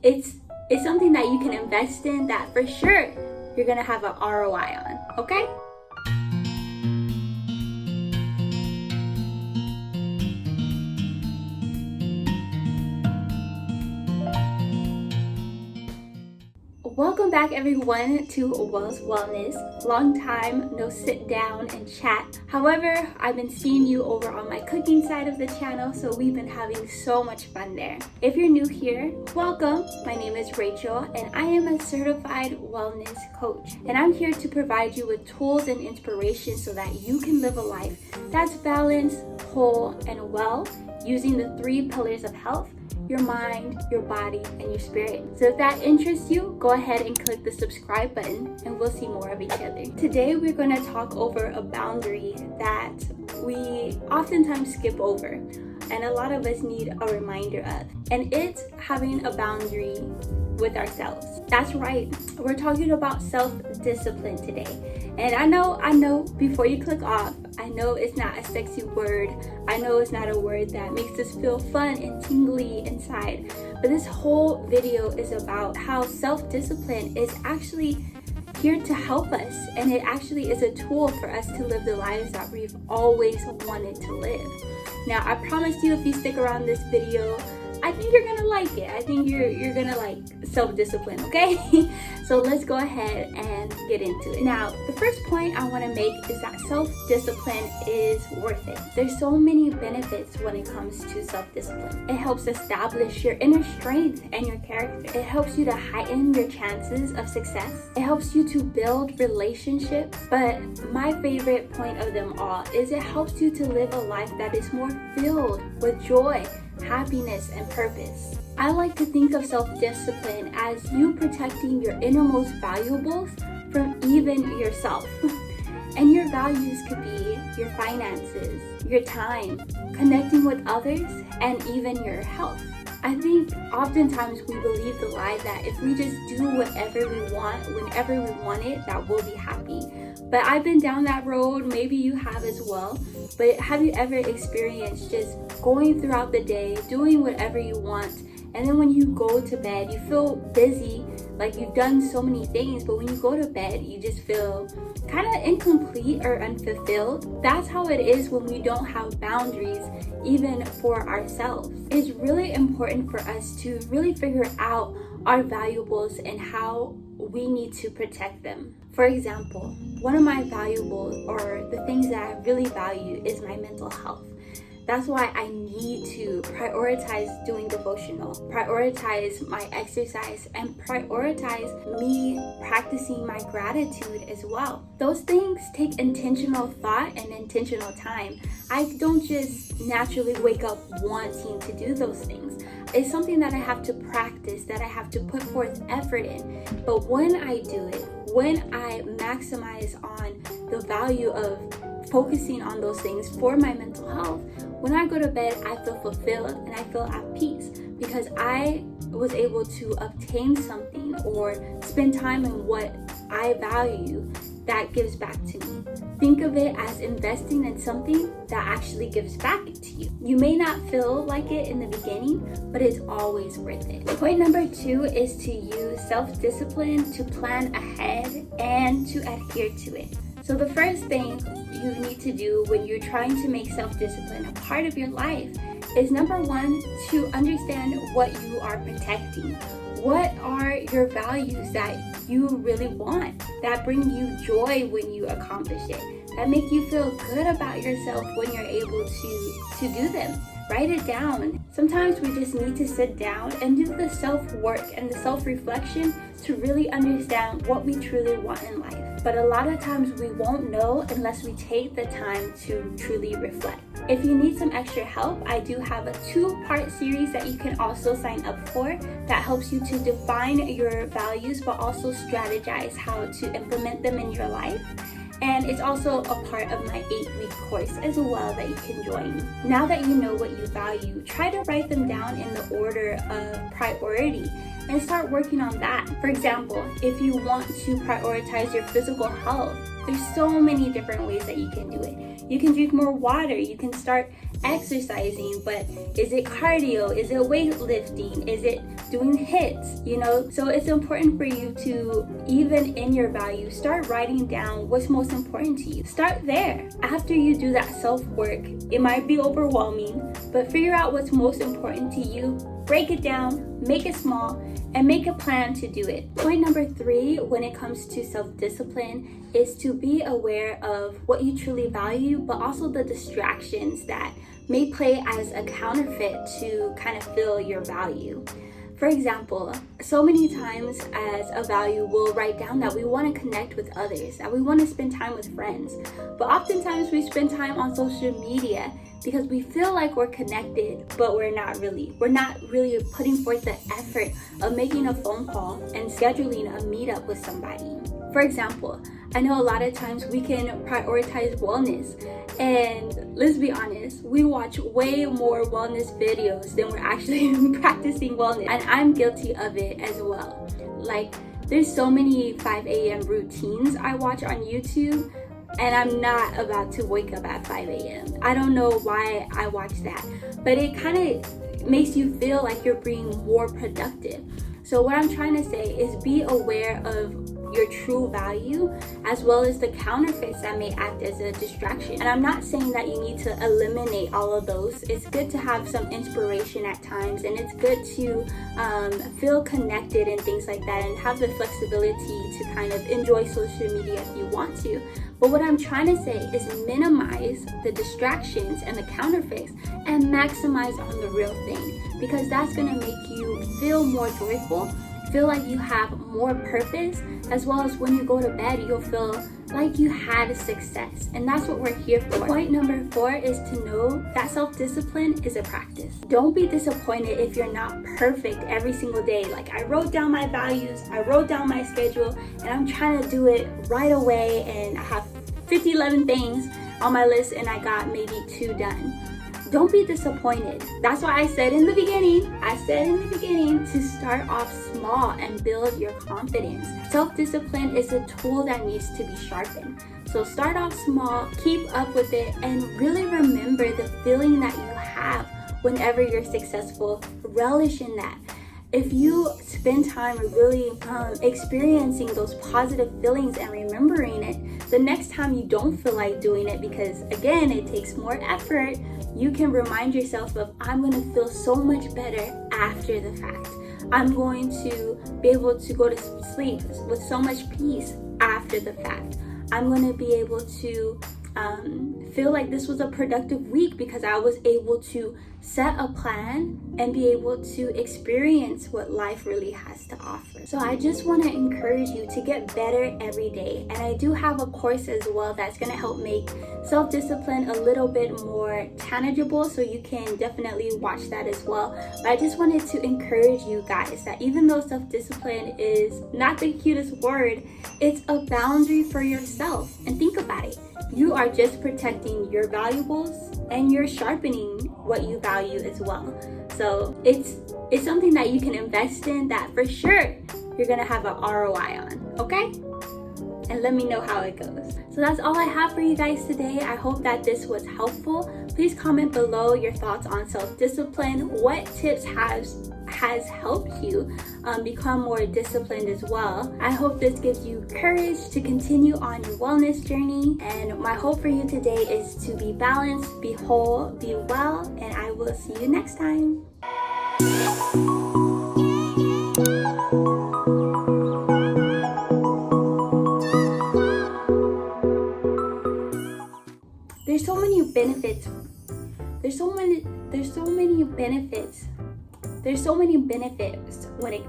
it's something that you can invest in that for sure you're gonna have an ROI on, okay? Welcome back everyone to Wells Wellness. Long time no sit down and chat. However, I've been seeing you over on my cooking side of the channel, so we've been having so much fun there. If you're new here, welcome. My name is Rachel and I am a certified wellness coach. And I'm here to provide you with tools and inspiration so that you can live a life that's balanced, whole, and well using the 3 pillars of health: your mind, your body, and your spirit. So if that interests you, go ahead and click the subscribe button and we'll see more of each other. Today we're going to talk over a boundary that we oftentimes skip over and a lot of us need a reminder of. And it's having a boundary with ourselves. That's right, we're talking about self-discipline today. And I know, before you click off, I know it's not a sexy word. I know it's not a word that makes us feel fun and tingly inside. But this whole video is about how self-discipline is actually here to help us. And it actually is a tool for us to live the lives that we've always wanted to live. Now, I promise you, if you stick around this video, I think you're gonna like it. I think you're gonna like self-discipline, okay? So let's go ahead and get into it. Now, the first point I wanna make is that self-discipline is worth it. There's so many benefits when it comes to self-discipline. It helps establish your inner strength and your character. It helps you to heighten your chances of success. It helps you to build relationships. But my favorite point of them all is it helps you to live a life that is more filled with joy, happiness, and purpose. I like to think of self-discipline as you protecting your innermost valuables from even yourself. And your values could be your finances, your time, connecting with others, and even your health. I think oftentimes we believe the lie that if we just do whatever we want, whenever we want it, that we'll be happy. But I've been down that road, maybe you have as well. But have you ever experienced just going throughout the day, doing whatever you want, and then when you go to bed, you feel busy, like you've done so many things, but when you go to bed, you just feel kind of incomplete or unfulfilled? That's how it is when we don't have boundaries, even for ourselves. It's really important for us to really figure out our valuables and how we need to protect them. For example, one of my valuables, or the things that I really value, is my mental health. That's why I need to prioritize doing devotional, prioritize my exercise, and prioritize me practicing my gratitude as well. Those things take intentional thought and intentional time. I don't just naturally wake up wanting to do those things. It's something that I have to practice, that I have to put forth effort in. But when I do it, when I maximize on the value of focusing on those things for my mental health, when I go to bed, I feel fulfilled and I feel at peace because I was able to obtain something or spend time in what I value that gives back to me. Think of it as investing in something that actually gives back to you. You may not feel like it in the beginning, but it's always worth it. Point number 2 is to use self-discipline to plan ahead and to adhere to it. So the first thing you need to do when you're trying to make self-discipline a part of your life is, number 1, to understand what you are protecting. What are your values that you really want, that bring you joy when you accomplish it, that make you feel good about yourself when you're able to do them? Write it down. Sometimes we just need to sit down and do the self-work and the self-reflection to really understand what we truly want in life. But a lot of times we won't know unless we take the time to truly reflect. If you need some extra help, I do have a 2-part series that you can also sign up for that helps you to define your values but also strategize how to implement them in your life. And it's also a part of my 8-week course as well that you can join. Now that you know what you value, try to write them down in the order of priority and start working on that. For example, if you want to prioritize your physical health, there's so many different ways that you can do it. You can drink more water, you can start exercising, but is it cardio? Is it weightlifting? Is it doing hits, you know? So it's important for you to, even in your value, start writing down what's most important to you. Start there. After you do that self-work, it might be overwhelming, but figure out what's most important to you, break it down, make it small, and make a plan to do it. Point number 3 when it comes to self-discipline is to be aware of what you truly value, but also the distractions that may play as a counterfeit to kind of fill your value. For example, so many times as a value, we'll write down that we want to connect with others, that we want to spend time with friends. But oftentimes we spend time on social media because we feel like we're connected, but we're not really. We're not really putting forth the effort of making a phone call and scheduling a meetup with somebody. For example, I know a lot of times we can prioritize wellness, and let's be honest, we watch way more wellness videos than we're actually practicing wellness, and I'm guilty of it as well. Like, there's so many 5 a.m. routines I watch on YouTube, and I'm not about to wake up at 5 a.m. I don't know why I watch that, but it kind of makes you feel like you're being more productive. So what I'm trying to say is be aware of your true value, as well as the counterfeits that may act as a distraction. And I'm not saying that you need to eliminate all of those. It's good to have some inspiration at times, and it's good to feel connected and things like that, and have the flexibility to kind of enjoy social media if you want to. But what I'm trying to say is minimize the distractions and the counterfeits and maximize on the real thing, because that's going to make you feel more joyful, feel like you have more purpose, as well as when you go to bed, you'll feel like you had success. And that's what we're here for. Point number 4 is to know that self-discipline is a practice. Don't be disappointed if you're not perfect every single day. Like, I wrote down my values, I wrote down my schedule, and I'm trying to do it right away, and I have 11 things on my list and I got maybe 2 done. Don't be disappointed. That's why I said in the beginning to start off small and build your confidence. Self-discipline is a tool that needs to be sharpened. So start off small, keep up with it, and really remember the feeling that you have whenever you're successful. Relish in that. If you spend time really experiencing those positive feelings and remembering it, the next time you don't feel like doing it, because again, it takes more effort, you can remind yourself of, I'm going to feel so much better after the fact. I'm going to be able to go to sleep with so much peace after the fact. I'm going to be able to feel like this was a productive week because I was able to set a plan and be able to experience what life really has to offer. So I just want to encourage you to get better every day. And I do have a course as well that's going to help make self-discipline a little bit more tangible, so you can definitely watch that as well. But I just wanted to encourage you guys that even though self-discipline is not the cutest word, it's a boundary for yourself. And think about it. You are just protecting your valuables and you're sharpening what you value as well. So it's something that you can invest in that for sure you're gonna have an ROI on, okay? And let me know how it goes. So that's all I have for you guys today. I hope that this was helpful. Please comment below your thoughts on self-discipline. What tips has helped you become more disciplined as well. I hope this gives you courage to continue on your wellness journey. And my hope for you today is to be balanced, be whole, be well, and I will see you next time. There's so many benefits. There's so many benefits when it